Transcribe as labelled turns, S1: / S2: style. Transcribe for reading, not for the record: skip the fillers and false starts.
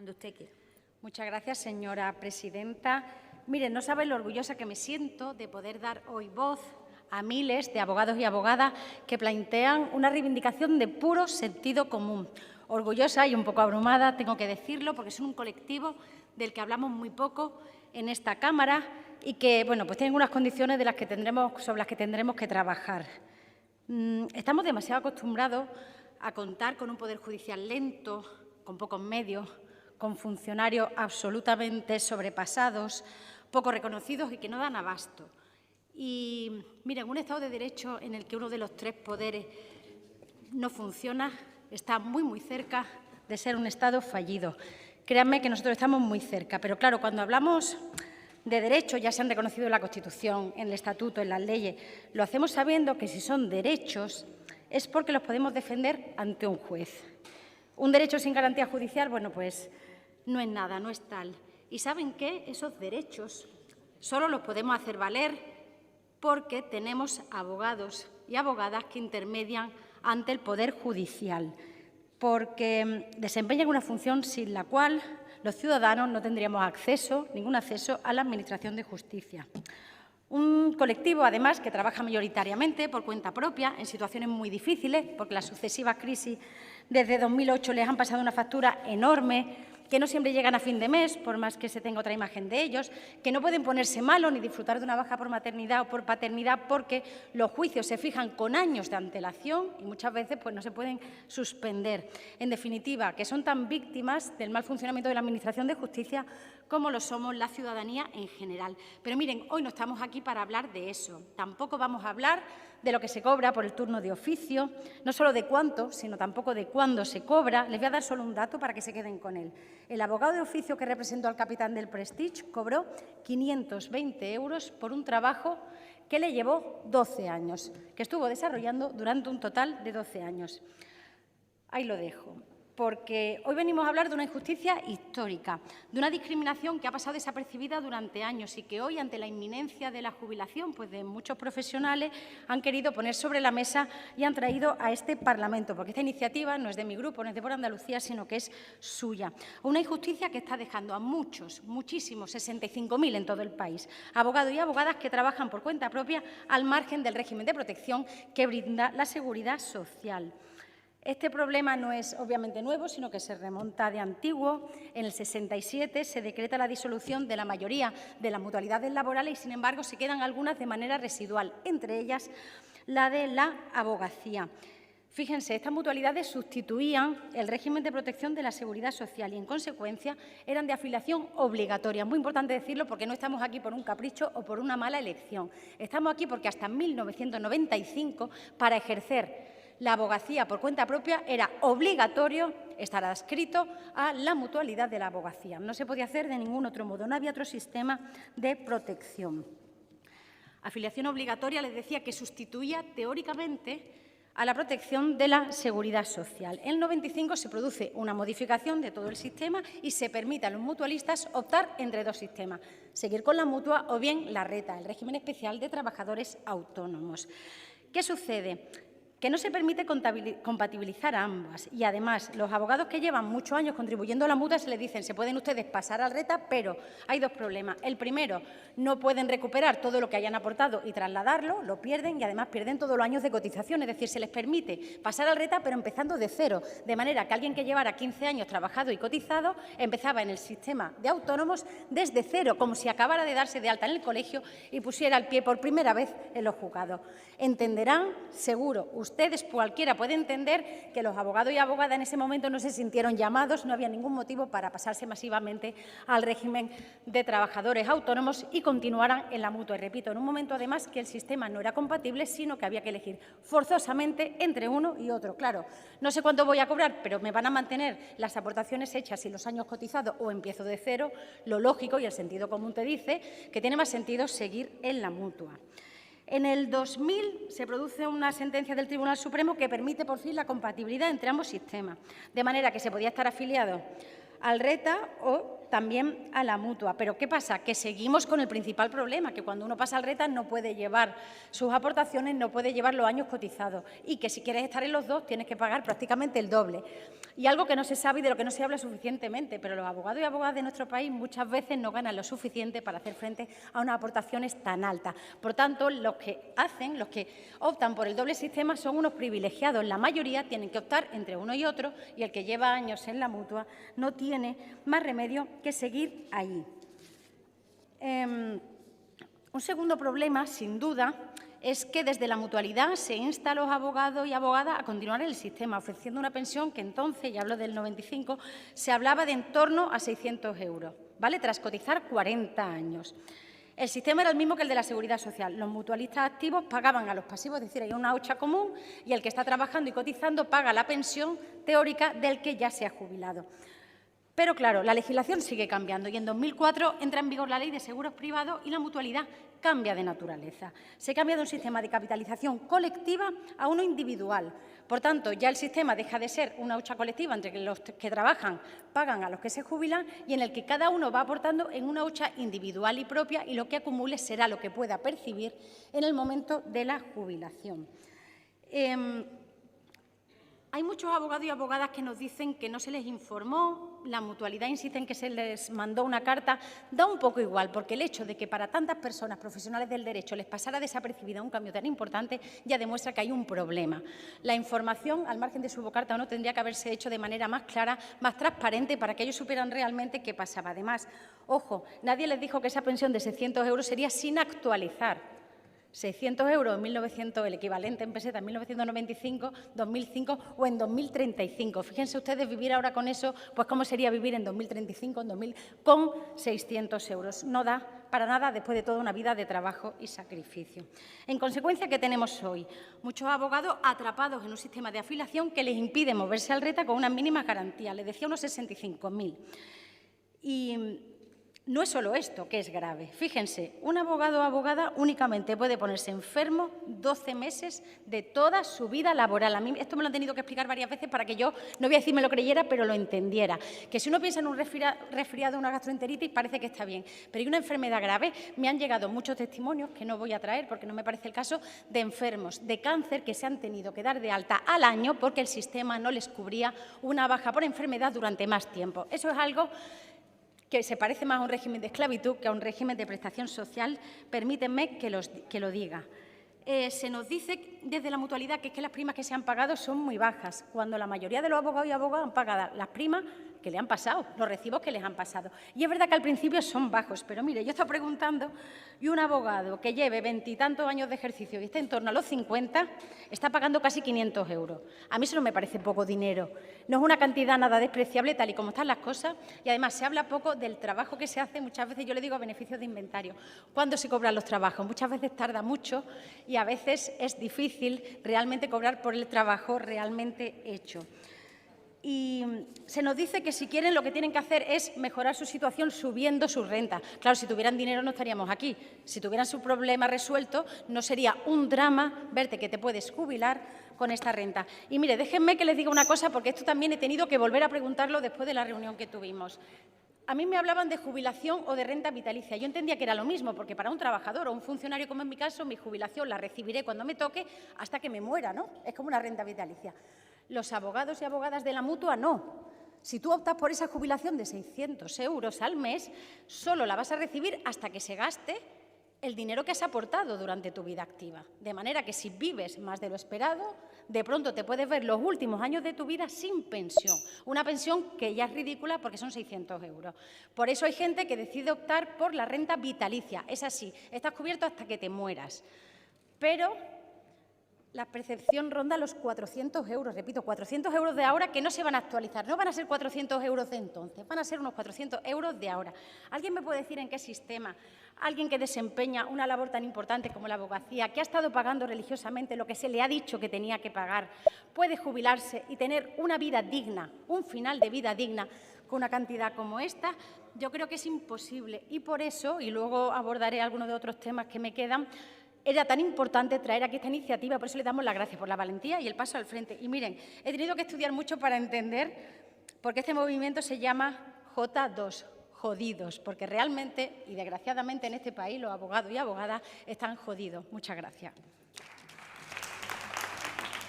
S1: Cuando usted quiera.
S2: Muchas gracias, señora presidenta. Miren, no saben lo orgullosa que me siento de poder dar hoy voz a miles de abogados y abogadas que plantean una reivindicación de puro sentido común. Orgullosa y un poco abrumada, tengo que decirlo, porque son un colectivo del que hablamos muy poco en esta Cámara y que, bueno, pues tienen unas condiciones sobre las que tendremos que trabajar. Estamos demasiado acostumbrados a contar con un Poder Judicial lento, con pocos medios, con funcionarios absolutamente sobrepasados, poco reconocidos y que no dan abasto. Y, miren, un Estado de Derecho en el que uno de los tres poderes no funciona está muy, muy cerca de ser un Estado fallido. Créanme que nosotros estamos muy cerca, pero claro, cuando hablamos de derechos, ya se han reconocido en la Constitución, en el Estatuto, en las leyes, lo hacemos sabiendo que si son derechos es porque los podemos defender ante un juez. Un derecho sin garantía judicial, bueno, pues no es nada, no es tal. ¿Y saben qué? Esos derechos solo los podemos hacer valer porque tenemos abogados y abogadas que intermedian ante el Poder Judicial, porque desempeñan una función sin la cual los ciudadanos no tendríamos ningún acceso a la Administración de Justicia. Un colectivo, además, que trabaja mayoritariamente por cuenta propia, en situaciones muy difíciles, porque las sucesivas crisis desde 2008 les han pasado una factura enorme, que no siempre llegan a fin de mes, por más que se tenga otra imagen de ellos, que no pueden ponerse malos ni disfrutar de una baja por maternidad o por paternidad porque los juicios se fijan con años de antelación y muchas veces pues, no se pueden suspender. En definitiva, que son tan víctimas del mal funcionamiento de la Administración de Justicia como lo somos la ciudadanía en general. Pero miren, hoy no estamos aquí para hablar de eso. Tampoco vamos a hablar de lo que se cobra por el turno de oficio, no solo de cuánto, sino tampoco de cuándo se cobra. Les voy a dar solo un dato para que se queden con él. El abogado de oficio que representó al capitán del Prestige cobró 520 euros por un trabajo que le llevó 12 años, que estuvo desarrollando durante un total de 12 años. Ahí lo dejo, porque hoy venimos a hablar de una injusticia histórica, de una discriminación que ha pasado desapercibida durante años y que hoy, ante la inminencia de la jubilación pues de muchos profesionales, han querido poner sobre la mesa y han traído a este Parlamento, porque esta iniciativa no es de mi grupo, no es de Por Andalucía, sino que es suya. Una injusticia que está dejando a muchísimos, 65.000 en todo el país, abogados y abogadas que trabajan por cuenta propia al margen del régimen de protección que brinda la Seguridad Social. Este problema no es obviamente nuevo, sino que se remonta de antiguo. En el 67 se decreta la disolución de la mayoría de las mutualidades laborales y, sin embargo, se quedan algunas de manera residual, entre ellas la de la abogacía. Fíjense, estas mutualidades sustituían el régimen de protección de la Seguridad Social y, en consecuencia, eran de afiliación obligatoria. Es muy importante decirlo porque no estamos aquí por un capricho o por una mala elección. Estamos aquí porque hasta 1995, para ejercer la abogacía por cuenta propia, era obligatorio estar adscrito a la mutualidad de la abogacía. No se podía hacer de ningún otro modo, no había otro sistema de protección. Afiliación obligatoria, les decía, que sustituía teóricamente a la protección de la Seguridad Social. En el 95 se produce una modificación de todo el sistema y se permite a los mutualistas optar entre dos sistemas, seguir con la mutua o bien la RETA, el régimen especial de trabajadores autónomos. ¿Qué sucede? Que no se permite compatibilizar ambas y, además, los abogados que llevan muchos años contribuyendo a la mutua se les dicen se pueden ustedes pasar al RETA, pero hay dos problemas. El primero, no pueden recuperar todo lo que hayan aportado y trasladarlo, lo pierden y, además, pierden todos los años de cotización. Es decir, se les permite pasar al RETA, pero empezando de cero, de manera que alguien que llevara 15 años trabajado y cotizado empezaba en el sistema de autónomos desde cero, como si acabara de darse de alta en el colegio y pusiera el pie por primera vez en los juzgados. Entenderán, seguro, ustedes, cualquiera puede entender que los abogados y abogadas en ese momento no se sintieron llamados, no había ningún motivo para pasarse masivamente al régimen de trabajadores autónomos y continuaran en la mutua. Y repito, en un momento además que el sistema no era compatible, sino que había que elegir forzosamente entre uno y otro. Claro, no sé cuánto voy a cobrar, pero me van a mantener las aportaciones hechas y los años cotizados o empiezo de cero. Lo lógico y el sentido común te dice que tiene más sentido seguir en la mutua. En el 2000 se produce una sentencia del Tribunal Supremo que permite por fin la compatibilidad entre ambos sistemas, de manera que se podía estar afiliado al RETA o también a la Mutua. Pero ¿qué pasa? Que seguimos con el principal problema, que cuando uno pasa al RETA no puede llevar sus aportaciones, no puede llevar los años cotizados y que si quieres estar en los dos tienes que pagar prácticamente el doble. Y algo que no se sabe y de lo que no se habla suficientemente, pero los abogados y abogadas de nuestro país muchas veces no ganan lo suficiente para hacer frente a unas aportaciones tan altas. Por tanto, los que optan por el doble sistema son unos privilegiados. La mayoría tienen que optar entre uno y otro y el que lleva años en la Mutua no tiene más remedio que seguir allí. Un segundo problema, sin duda, es que desde la mutualidad se insta a los abogados y abogadas a continuar en el sistema, ofreciendo una pensión que entonces, ya hablo del 95, se hablaba de en torno a 600 euros, ¿vale?, tras cotizar 40 años. El sistema era el mismo que el de la Seguridad Social. Los mutualistas activos pagaban a los pasivos, es decir, hay una hucha común y el que está trabajando y cotizando paga la pensión teórica del que ya se ha jubilado. Pero, claro, la legislación sigue cambiando y en 2004 entra en vigor la Ley de Seguros Privados y la mutualidad cambia de naturaleza. Se cambia de un sistema de capitalización colectiva a uno individual. Por tanto, ya el sistema deja de ser una hucha colectiva entre los que trabajan pagan a los que se jubilan y en el que cada uno va aportando en una hucha individual y propia y lo que acumule será lo que pueda percibir en el momento de la jubilación. Hay muchos abogados y abogadas que nos dicen que no se les informó, la mutualidad insiste en que se les mandó una carta. Da un poco igual, porque el hecho de que para tantas personas profesionales del derecho les pasara desapercibida un cambio tan importante ya demuestra que hay un problema. La información, al margen de si hubo carta o no, tendría que haberse hecho de manera más clara, más transparente, para que ellos supieran realmente qué pasaba. Además, ojo, nadie les dijo que esa pensión de 600 euros sería sin actualizar. 600 euros en 1900, el equivalente en peseta en 1995, 2005 o en 2035. Fíjense ustedes vivir ahora con eso, pues cómo sería vivir en 2035, en 2000, con 600 euros. No da para nada después de toda una vida de trabajo y sacrificio. En consecuencia, ¿qué tenemos hoy? Muchos abogados atrapados en un sistema de afiliación que les impide moverse al RETA con unas mínimas garantías. Les decía unos 65.000. Y no es solo esto, que es grave. Fíjense, un abogado o abogada únicamente puede ponerse enfermo 12 meses de toda su vida laboral. A mí esto me lo han tenido que explicar varias veces para que yo, no voy a decir me lo creyera, pero lo entendiera. Que si uno piensa en un resfriado o una gastroenteritis, parece que está bien. Pero hay una enfermedad grave. Me han llegado muchos testimonios, que no voy a traer porque no me parece el caso, de enfermos de cáncer que se han tenido que dar de alta al año porque el sistema no les cubría una baja por enfermedad durante más tiempo. Eso es algo que se parece más a un régimen de esclavitud que a un régimen de prestación social. Permítanme que lo diga. Se nos dice desde la mutualidad que es que las primas que se han pagado son muy bajas, cuando la mayoría de los abogados y abogadas han pagado las primas que le han pasado, los recibos que les han pasado. Y es verdad que al principio son bajos, pero mire, yo estoy preguntando y un abogado que lleve 20 y tantos años de ejercicio y esté en torno a los 50, está pagando casi 500 euros. A mí eso no me parece poco dinero. No es una cantidad nada despreciable tal y como están las cosas y además se habla poco del trabajo que se hace, muchas veces yo le digo a beneficios de inventario. ¿Cuándo se cobran los trabajos? Muchas veces tarda mucho y a veces es difícil realmente cobrar por el trabajo realmente hecho. Y se nos dice que si quieren lo que tienen que hacer es mejorar su situación subiendo sus rentas. Claro, si tuvieran dinero no estaríamos aquí. Si tuvieran su problema resuelto no sería un drama verte que te puedes jubilar con esta renta. Y mire, déjenme que les diga una cosa porque esto también he tenido que volver a preguntarlo después de la reunión que tuvimos. A mí me hablaban de jubilación o de renta vitalicia. Yo entendía que era lo mismo, porque para un trabajador o un funcionario, como en mi caso, mi jubilación la recibiré cuando me toque hasta que me muera, ¿no? Es como una renta vitalicia. Los abogados y abogadas de la Mutua no. Si tú optas por esa jubilación de 600 euros al mes, solo la vas a recibir hasta que se gaste el dinero que has aportado durante tu vida activa. De manera que si vives más de lo esperado, de pronto te puedes ver los últimos años de tu vida sin pensión. Una pensión que ya es ridícula porque son 600 euros. Por eso hay gente que decide optar por la renta vitalicia. Es así, estás cubierto hasta que te mueras. Pero la percepción ronda los 400 euros, repito, 400 euros de ahora que no se van a actualizar, no van a ser 400 euros de entonces, van a ser unos 400 euros de ahora. ¿Alguien me puede decir en qué sistema alguien que desempeña una labor tan importante como la abogacía, que ha estado pagando religiosamente lo que se le ha dicho que tenía que pagar, puede jubilarse y tener una vida digna, un final de vida digna con una cantidad como esta? Yo creo que es imposible y por eso, y luego abordaré algunos de otros temas que me quedan, era tan importante traer aquí esta iniciativa, por eso le damos las gracias por la valentía y el paso al frente. Y miren, he tenido que estudiar mucho para entender por qué este movimiento se llama J2, jodidos, porque realmente y desgraciadamente en este país los abogados y abogadas están jodidos. Muchas gracias.